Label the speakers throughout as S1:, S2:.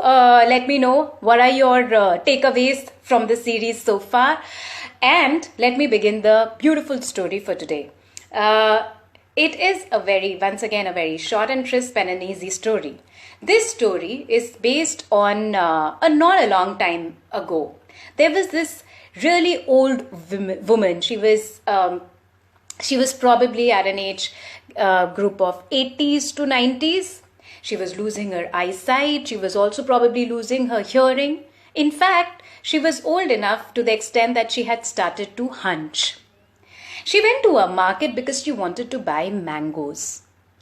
S1: let me know what are your takeaways from the series so far. And let me begin the beautiful story for today. It is once again, a very short and crisp and an easy story. This story is based on not a long time ago. There was this really old woman. She was probably at an age group of 80s to 90s. She was losing her eyesight. She was also probably losing her hearing. In fact, she was old enough to the extent that she had started to hunch. She went to a market because she wanted to buy mangoes.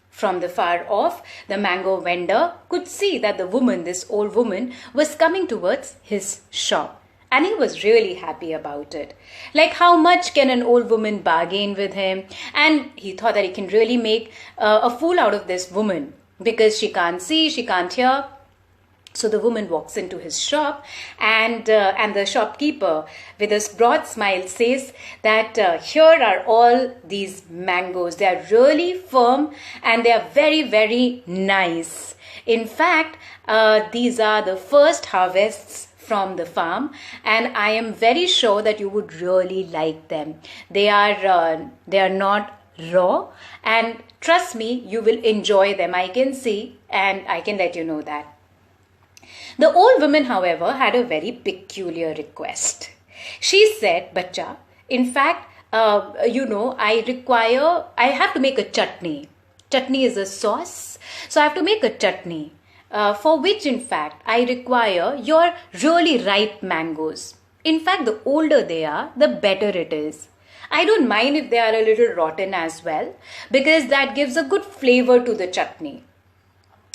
S1: From the far off, the mango vendor could see that this old woman, was coming towards his shop. And he was really happy about it. Like, how much can an old woman bargain with him? And he thought that he can really make a fool out of this woman because she can't see, she can't hear. So the woman walks into his shop and the shopkeeper with a broad smile says that here are all these mangoes. They are really firm and they are very, very nice. In fact, these are the first harvests from the farm and I am very sure that you would really like them. They are not raw and trust me, you will enjoy them. I can see and I can let you know that. The old woman, however, had a very peculiar request. She said, "Bacha, in fact, I have to make a chutney. Chutney is a sauce. So I have to make a chutney, for which, in fact, I require your really ripe mangoes. In fact, the older they are, the better it is. I don't mind if they are a little rotten as well, because that gives a good flavor to the chutney.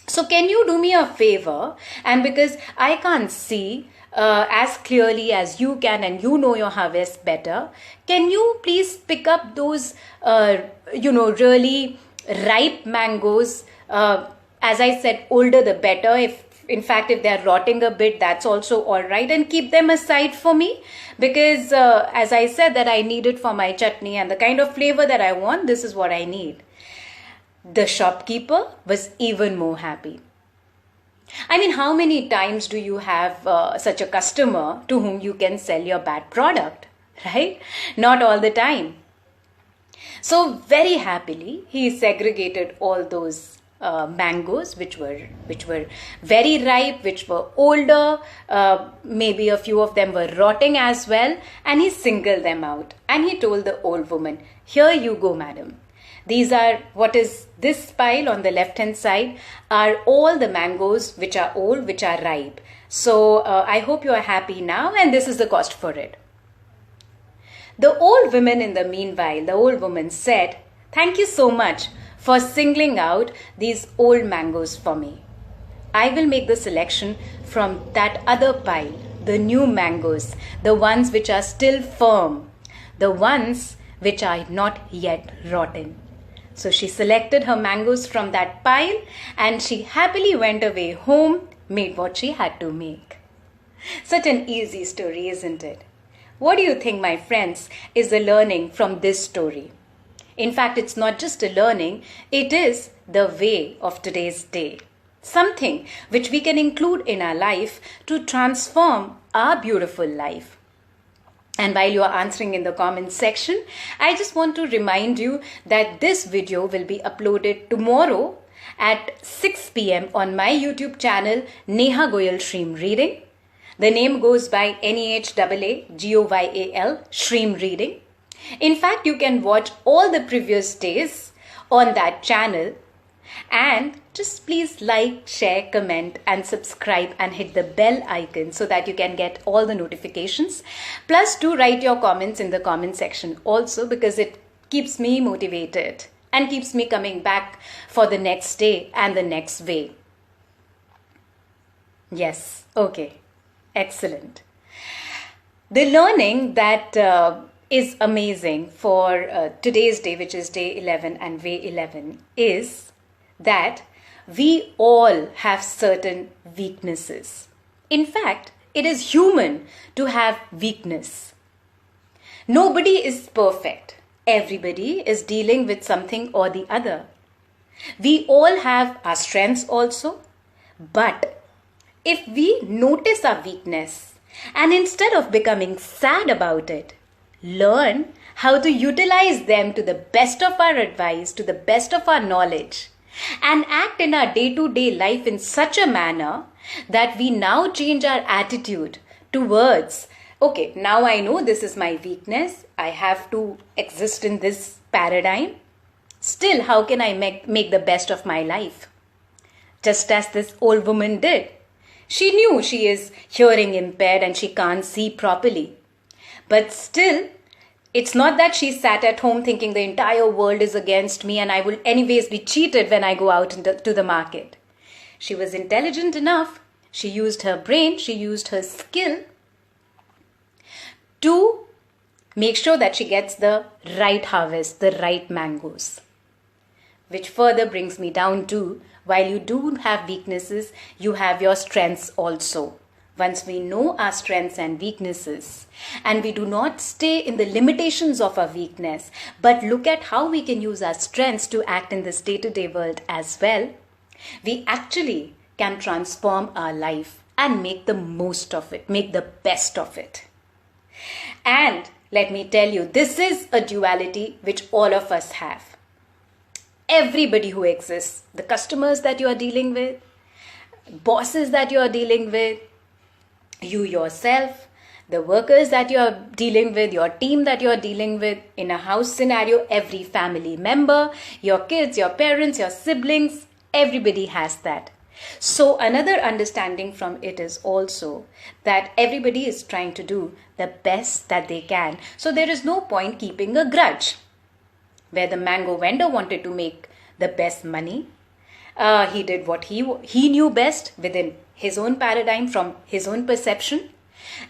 S1: So can you do me a favor, and because I can't see as clearly as you can and you know your harvest better, can you please pick up those, really ripe mangoes? As I said, older the better. If they're rotting a bit, that's also all right. And keep them aside for me because as I said that I need it for my chutney and the kind of flavor that I want, this is what I need." The shopkeeper was even more happy. I mean, how many times do you have such a customer to whom you can sell your bad product, right? Not all the time. So very happily, he segregated all those mangoes which were very ripe, which were older, maybe a few of them were rotting as well, and he singled them out. And he told the old woman, "Here you go, madam. These are what is this pile on the left hand side are all the mangoes which are old, which are ripe. So I hope you are happy now and this is the cost for it." The old woman said, "Thank you so much for singling out these old mangoes for me. I will make the selection from that other pile, the new mangoes, the ones which are still firm, the ones which are not yet rotten." So she selected her mangoes from that pile and she happily went away home, made what she had to make. Such an easy story, isn't it? What do you think, my friends, is the learning from this story? In fact, it's not just a learning, it is the way of today's day. Something which we can include in our life to transform our beautiful life. And while you are answering in the comments section, I just want to remind you that this video will be uploaded tomorrow at 6 p.m. on my YouTube channel, Nehaa Goyal Stream Reading. The name goes by NEHAAGOYAL Stream Reading. In fact, you can watch all the previous days on that channel. And just please like, share, comment and subscribe and hit the bell icon so that you can get all the notifications. Plus do write your comments in the comment section also because it keeps me motivated and keeps me coming back for the next day and the next way. Yes, okay, excellent. The learning that is amazing for today's day, which is day 11 and way 11, is that we all have certain weaknesses. In fact, it is human to have weakness. Nobody is perfect. Everybody is dealing with something or the other. We all have our strengths also, but if we notice our weakness and instead of becoming sad about it, learn how to utilize them to the best of our advice, to the best of our knowledge, and act in our day-to-day life in such a manner that we now change our attitude towards, okay, now I know this is my weakness, I have to exist in this paradigm. Still, how can I make the best of my life? Just as this old woman did. She knew she is hearing impaired and she can't see properly. But still, it's not that she sat at home thinking the entire world is against me and I will anyways be cheated when I go out to the market. She was intelligent enough. She used her brain, she used her skill to make sure that she gets the right harvest, the right mangoes. Which further brings me down to, while you do have weaknesses, you have your strengths also. Once we know our strengths and weaknesses, and we do not stay in the limitations of our weakness, but look at how we can use our strengths to act in this day-to-day world as well, we actually can transform our life and make the most of it, make the best of it. And let me tell you, this is a duality which all of us have. Everybody who exists, the customers that you are dealing with, bosses that you are dealing with, you yourself, the workers that you are dealing with, your team that you are dealing with, in a house scenario, every family member, your kids, your parents, your siblings, everybody has that. So another understanding from it is also that everybody is trying to do the best that they can. So there is no point keeping a grudge. Where the mango vendor wanted to make the best money, he did what he knew best within his own paradigm, from his own perception.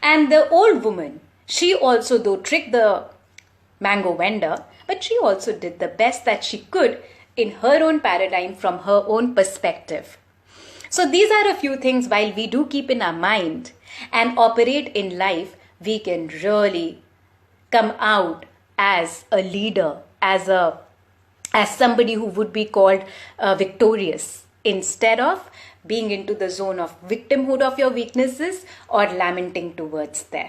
S1: And the old woman, she also though tricked the mango vendor, but she also did the best that she could in her own paradigm from her own perspective. So these are a few things while we do keep in our mind and operate in life, we can really come out as a leader, as somebody who would be called victorious, instead of being into the zone of victimhood of your weaknesses or lamenting towards them.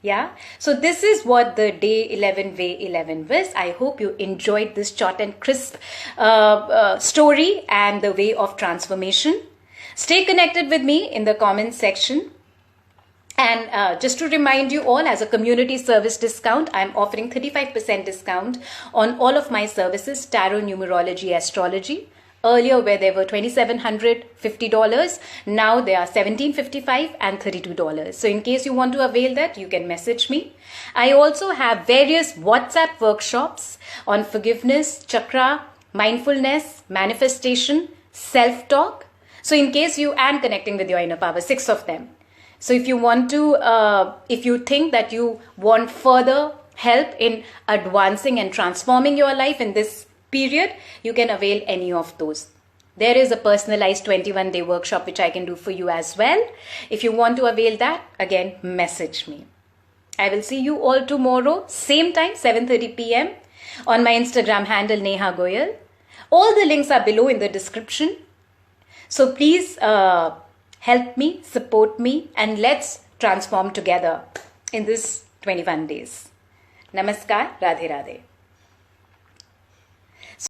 S1: Yeah, so this is what the day 11 way 11 was. I hope you enjoyed this short and crisp story and the way of transformation. Stay connected with me in the comments section. And just to remind you all, as a community service discount, I'm offering 35% discount on all of my services, tarot, numerology, astrology. Earlier, where they were $2,750, now they are $1,755 and $32. So in case you want to avail that, you can message me. I also have various WhatsApp workshops on forgiveness, chakra, mindfulness, manifestation, self-talk. So in case you and connecting with your inner power, 6 of them. So if you want to, if you think that you want further help in advancing and transforming your life in this period, you can avail any of those. There is a personalized 21-day workshop which I can do for you as well. If you want to avail that, again, message me. I will see you all tomorrow, same time, 7:30 p.m. on my Instagram handle, Nehaa Goyal. All the links are below in the description. So please help me, support me, and let's transform together in this 21 days. Namaskar, Radhe Radhe.